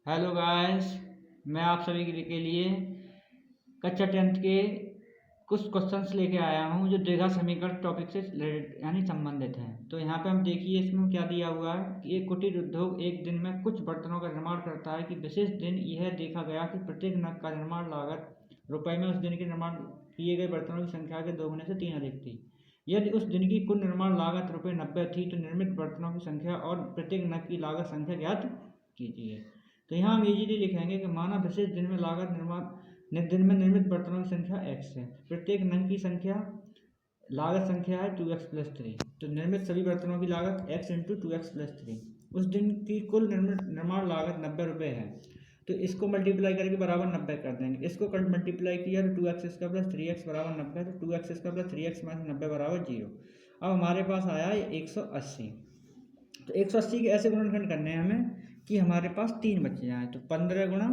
Hello guys, मैं आप सभी के लिए कक्षा 10th के कुछ क्वेश्चंस लेके आया हूँ जो द्विघात समीकरण टॉपिक से रिलेटेड यानी संबंधित हैं। तो यहाँ पे हम देखिए इसमें क्या दिया हुआ है कि एक कुटीर उद्योग एक दिन में कुछ बर्तनों का निर्माण करता है कि विशेष दिन यह देखा गया कि प्रत्येक नग का निर्माण लागत रुपए में उस दिन के निर्माण किए गए बर्तनों की संख्या के 2 गुने से 3 अधिक थी। यदि उस दिन की कुल निर्माण लागत रुपये 90 थी तो निर्मित बर्तनों की संख्या और प्रत्येक नग की लागत संख्या ज्ञात कीजिए। तो यहाँ हम इजीली लिखेंगे कि माना विशेष दिन में लागत दिन में निर्मित बर्तनों की संख्या x है, प्रत्येक नग की संख्या लागत संख्या है 2x प्लस 3। तो निर्मित सभी बर्तनों की लागत x इंटू 2x प्लस 3। उस दिन की कुल निर्माण लागत 90 रुपये है, तो इसको मल्टीप्लाई करके बराबर 90 कर देंगे। इसको मल्टीप्लाई किया तो 2x स्क्वायर प्लस 3x बराबर 90, तो 2x square plus 3x minus 90 बराबर 0। अब हमारे पास आया है 180। तो 180 के ऐसे गुणनखंड करने हैं हमें कि हमारे पास 3 बचे जाएँ। तो 15 गुणा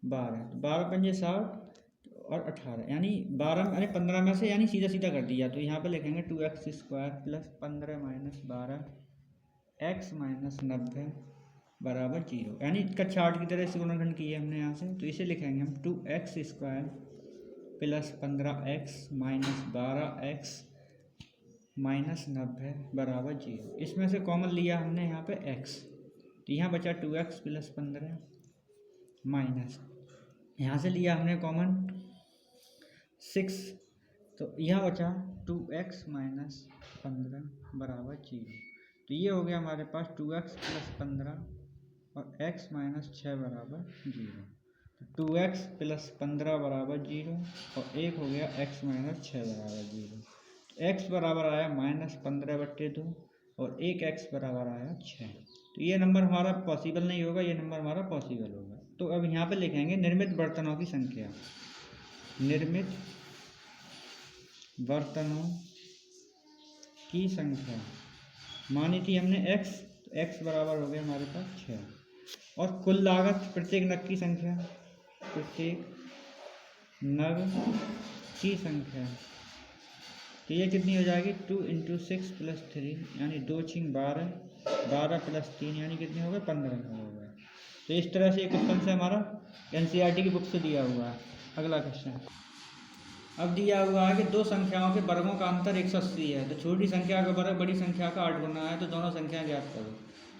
12, तो 12 पंजे 60 और 18 यानी 12 यानी 15 में से यानी सीधा सीधा कर दिया। तो यहाँ पे लिखेंगे 2x square plus 15 minus 12 x minus 90 बराबर 0। यानी कक्षा 8 की तरह से गुणनखंड किए हमने यहाँ से। तो इसे लिखेंगे हम 2x square plus 15x minus 12x minus 90 बराबर 0। इसमें से कॉमन लिया हमने यहाँ पे x, तो यहाँ बचा 2x प्लस 15 माइनस यहाँ से लिया हमने कॉमन 6, तो यहाँ बचा 2x माइनस 15 बराबर 0। तो ये हो गया हमारे पास 2x प्लस 15 और x माइनस 6 बराबर 0। तो 2x प्लस 15 बराबर 0 और एक हो गया x माइनस 6 बराबर 0। तो x बराबर आया -15/2 और एक x बराबर आया 6। तो ये नंबर हमारा पॉसिबल नहीं होगा, ये नंबर हमारा पॉसिबल होगा। तो अब यहाँ पे लिखेंगे निर्मित बर्तनों की संख्या। निर्मित बर्तनों की संख्या मानी थी हमने x, तो x बराबर हो गया हमारे पास 6 और कुल लागत प्रत्येक नग की संख्या, प्रत्येक नग की संख्या, तो ये कितनी हो जाएगी 2 इंटू 6 प्लस 3 यानी 2 6 12, 12 प्लस 3 यानी कितने हो गए 15 हो गए। तो इस तरह से ये क्वेश्चन से हमारा NCERT की बुक से दिया हुआ है। अगला क्वेश्चन अब दिया हुआ है कि दो संख्याओं के वर्गों का अंतर 180 है, तो छोटी संख्या का वर्ग बड़ी संख्या का 8 गुना है, तो दोनों संख्या ज्ञात करो।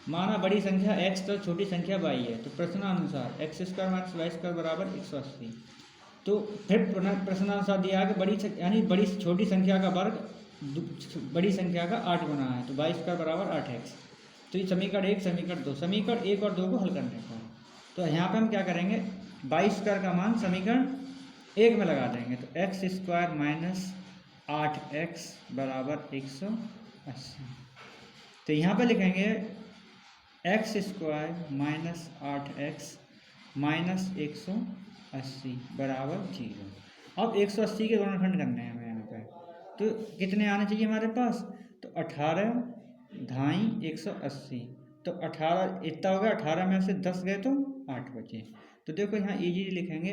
माना बड़ी संख्या x तो छोटी संख्या y है, तो प्रश्नानुसार x square minus y square बराबर 180। तो फिर प्रश्नानुसार दिया है कि बड़ी छोटी संख्या का वर्ग बड़ी संख्या का 8 गुना है, तो वाई स्क्वायर बराबर 8x। तो ये समीकरण 1 समीकरण 2, समीकरण 1 और 2 को हल करने का। तो यहाँ पे हम क्या करेंगे, वाई स्क्वायर का मान समीकरण 1 में लगा देंगे, तो x स्क्वायर माइनस 8x बराबर 180। तो यहाँ पे लिखेंगे x square minus 8x minus 180 बराबर 0। अब 180 के गुणनखंड करने हैं हमें यहाँ पे, तो कितने आने चाहिए हमारे पास, तो 18 ढाई 180, तो 18 इतना हो गया, 18 में से 10 गए तो 8 बचे। तो देखो यहाँ इजीली लिखेंगे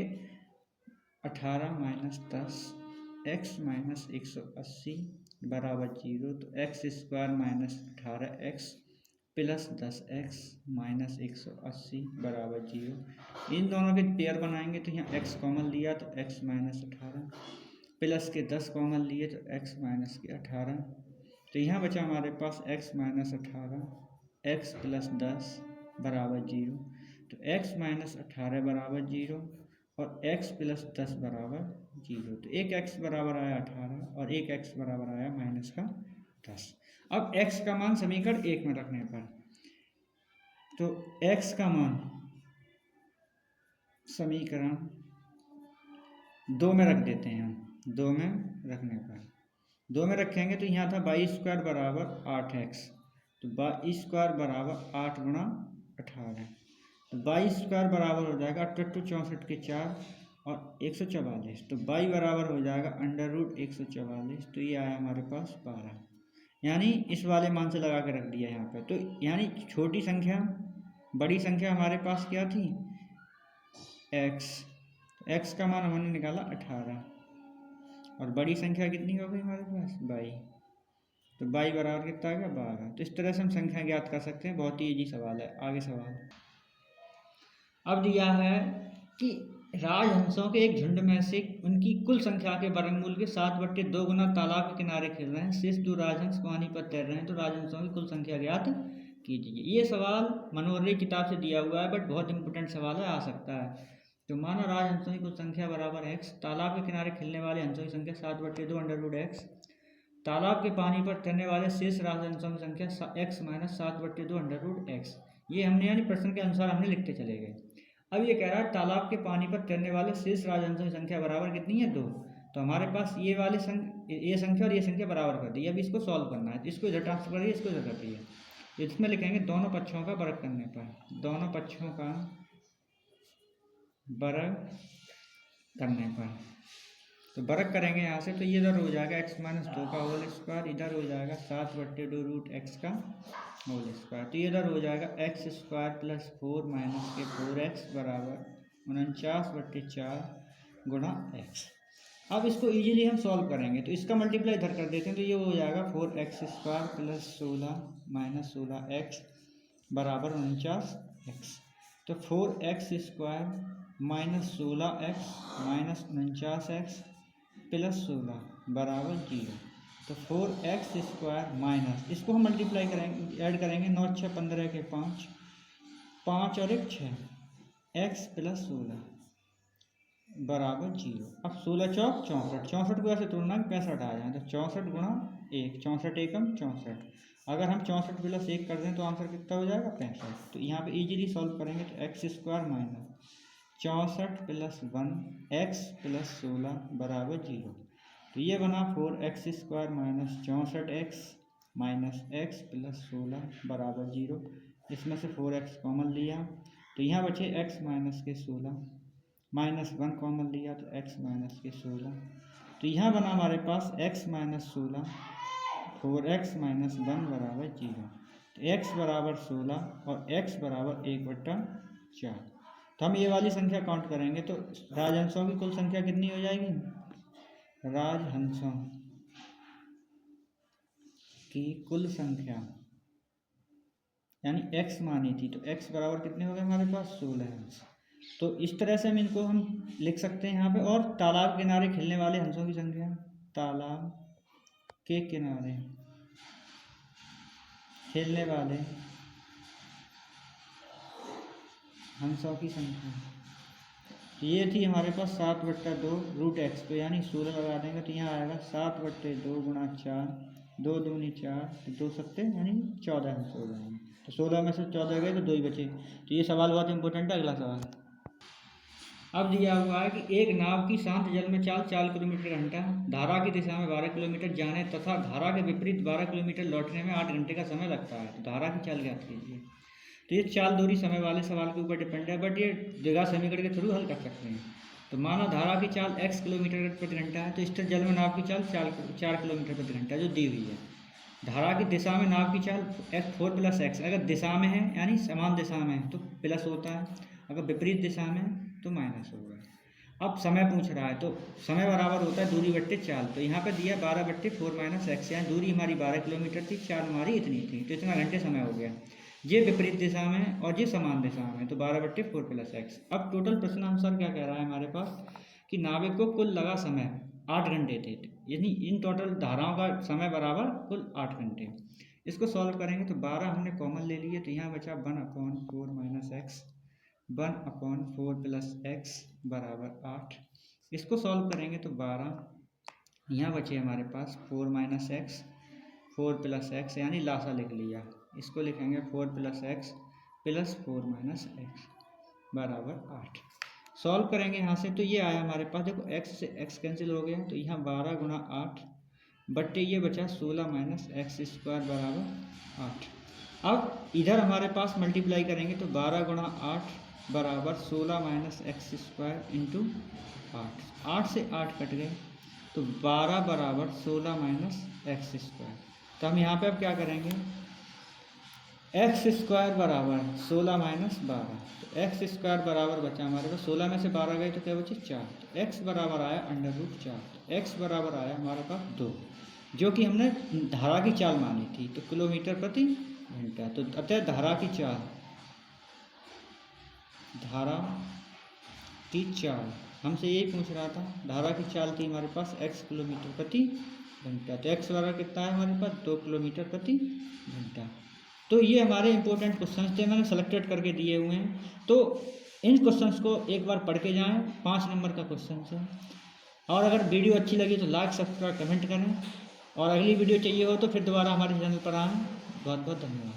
18 माइनस 10 x माइनस 180 बराबर 0। तो x square minus 18x plus 10x minus 180 बराबर 0। इन दोनों के पेयर बनाएंगे, तो यहाँ x कॉमन लिया तो x माइनस 18 प्लस के 10 कॉमन लिए तो x माइनस के 18। तो यहाँ बचा हमारे पास x माइनस 18 x प्लस 10 बराबर 0। तो x माइनस 18 बराबर 0 और x प्लस 10 बराबर 0। तो एक x बराबर आया 18 और एक x बराबर आया माइनस का 10। अब x का मान समीकरण 1 में रखने पर, तो x का मान समीकरण 2 में रख देते हैं हम। 2 में रखने पर 2 में रखेंगे तो यहाँ था वाई स्क्वायर बराबर 8x, तो वाई स्क्वायर बराबर 8 गुणा 18, तो वाई स्क्वायर बराबर हो जाएगा 8 64 के 4 और 144, तो वाई बराबर हो जाएगा अंडर रूट 144। तो ये आया हमारे पास 12, यानी इस वाले मान से लगा के रख दिया यहाँ पे। तो यानी छोटी संख्या बड़ी संख्या हमारे पास क्या थी x का मान हमने निकाला 18 और बड़ी संख्या कितनी हो गई हमारे पास y, तो y बराबर कितना आ गया 12। तो इस तरह से हम संख्या ज्ञात कर सकते हैं। बहुत ही इजी सवाल है। आगे सवाल अब दिया है कि राजहंसों के एक झुंड में से उनकी कुल संख्या के वर्गमूल के 7/2 गुना तालाब के किनारे खेल रहे हैं, शेष 2 राजहंस पानी पर तैर रहे हैं, तो राजहंसों की कुल संख्या ज्ञात कीजिए। ये सवाल मनोहर किताब से दिया हुआ है, बट बहुत इंपॉर्टेंट सवाल है, आ सकता है। तो माना राजहंसों की कुल संख्या बराबर x, तालाब के किनारे खेलने वाले हंसों की संख्या 7/2 √x, तालाब के पानी पर तैरने वाले शेष राजहंसों की संख्या x - 7/2 √x। ये हमने यानी प्रश्न के अनुसार हमने लिखते चले गए। अब ये कह रहा है तालाब के पानी पर तैरने वाले शेष राजहंसों की संख्या बराबर कितनी है, 2। तो हमारे पास ये संख्या और ये संख्या बराबर कर दी। अब इसको सॉल्व करना है, तो इसको इधर ट्रांसफर करिए, इसको इधर कर दिए। इसमें लिखेंगे दोनों पक्षों का वर्ग करने पर, दोनों पक्षों का वर्ग करने पर, तो वर्ग करेंगे यहाँ से, तो ये इधर हो जाएगा x - 2 का होल स्क्वायर, इधर हो जाएगा 7/2 √x का होल स्क्वायर, तो ये इधर हो जाएगा x² + 4 - 4x बराबर 49/4 गुणा x। अब इसको इजीली हम सॉल्व करेंगे, तो इसका मल्टीप्लाई इधर कर देते हैं, तो ये हो जाएगा 4x² + 16 - 16x बराबर 49x। तो 4x² - 16x - 49x + 16 बराबर 0। तो 4x² माइनस, इसको हम मल्टीप्लाई करेंगे, ऐड करेंगे, 9 × 6 = 15 के 5, 5 और 1 6, x + 16 बराबर 0। अब 16 × 4 = 64, 64 को ऐसे तोड़ना कि 65 आ जाए, तो 64 × 1, 64 एकम 64। अगर हम 64 + 1 कर दें तो आंसर कितना हो जाएगा, 65। तो यहाँ पे इजीली सॉल्व करेंगे, तो x² - 64 + 1 x + 16 बराबर 0। तो ये बना 4x² - 64x - x + 16 बराबर 0। इसमें से 4x कॉमन लिया, तो यहाँ बचे x - 16 -1 कॉमन लिया, तो x - 16। तो यहाँ बना हमारे पास x - 16 4x - 1 बराबर 0। तो x बराबर 16 और x बराबर 1/4। तो हम ये वाली संख्या काउंट करेंगे, तो राजहंसों की कुल संख्या कितनी हो जाएगी, राजहंसों की कुल संख्या यानी x मानी थी, तो x बराबर कितने हो गए हमारे पास, 16 हंस। तो इस तरह से हम लिख सकते हैं यहाँ पे। और तालाब किनारे खेलने वाले हंसों की संख्या, तालाब के किनारे खेलने वाले हंसों की संख्या, ये थी हमारे पास 7/2 √x, तो यानी 16 लगा देंगे, तो यहाँ आएगा 7/2 × 4, 2 दूनी 4, 2 सत्ते यानी 14 हंस हो जाएंगे। तो 16 में से 14 गए तो 2 ही बचे। तो ये सवाल बहुत इंपॉर्टेंट है। अगला सवाल अब दिया हुआ है कि एक नाव की शांत जल में चाल 4 किलोमीटर घंटा, धारा की दिशा में 12 किलोमीटर जाने तथा धारा के विपरीत 12 किलोमीटर लौटने में 8 घंटे का समय लगता है। तो धारा की चाल ज्ञात कीजिए। तो ये चाल दूरी समय वाले सवाल के ऊपर डिपेंड है, बट ये द्विघात समीकरण के थ्रू हल कर सकते हैं। तो माना धारा की चाल x किलोमीटर प्रति घंटा है, तो स्थिर जल में नाव की चाल 4 किलोमीटर प्रति घंटा जो दी हुई है। धारा की दिशा में नाव की चाल 4 + x, अगर दिशा में है यानी समान दिशा में है तो प्लस होता है, अगर विपरीत दिशा में तो माइनस होगा। अब समय पूछ रहा है, तो समय बराबर होता है दूरी बट्टे चाल। तो यहाँ पे दिया 12/4 - x, यानी दूरी हमारी 12 किलोमीटर थी, चाल हमारी इतनी थी, तो इतना घंटे समय हो गया। ये विपरीत दिशा में और ये समान दिशा में, तो 12/4 + x। अब टोटल प्रश्नानुसार क्या कह रहा है हमारे पास कि नाविक को कुल लगा समय 8 घंटे थे, यानी इन टोटल धाराओं का समय बराबर कुल 8 घंटे। इसको सॉल्व करेंगे तो 12 हमने कॉमन ले लिए, तो यहाँ बचा 1/4 - x, 1/4 + x बराबर 8। इसको सॉल्व करेंगे तो 12, यहाँ बचे हमारे पास 4 - x, 4 + x यानी लासा लिख लिया। इसको लिखेंगे 4 + x + 4 - x बराबर 8। सॉल्व करेंगे यहाँ से, तो ये आया हमारे पास, देखो x से x कैंसिल हो गया, तो यहाँ 12 × 8 बट्टे ये बचा 16 - x² बराबर 8। अब इधर हमारे पास मल्टीप्लाई करेंगे, तो 12 × 8 बराबर 16 - x² × 8, 8 से 8 कट गए, तो 12 बराबर 16 - x²। तो हम यहाँ पे अब क्या करेंगे, x² बराबर 16 - 12, तो x² बराबर बचा हमारे पास 16 में से 12 गए तो क्या बचे 4, तो x बराबर आया √4, तो x बराबर आया हमारे पास 2, जो कि हमने धारा की चाल मानी थी, तो किलोमीटर प्रति घंटा। तो अतः धारा धारा की चाल, हमसे यही पूछ रहा था। धारा की चाल थी हमारे पास x किलोमीटर प्रति घंटा, तो x बराबर कितना है हमारे पास 2 किलोमीटर प्रति घंटा। तो ये हमारे इंपॉर्टेंट क्वेश्चन थे, मैंने सेलेक्टेड करके दिए हुए हैं। तो इन क्वेश्चंस को एक बार पढ़ के जाएं, 5 नंबर का क्वेश्चन है। और अगर वीडियो अच्छी लगी तो लाइक सब्सक्राइब कमेंट करें, और अगली वीडियो चाहिए हो तो फिर दोबारा हमारे चैनल पर आएँ। बहुत बहुत धन्यवाद।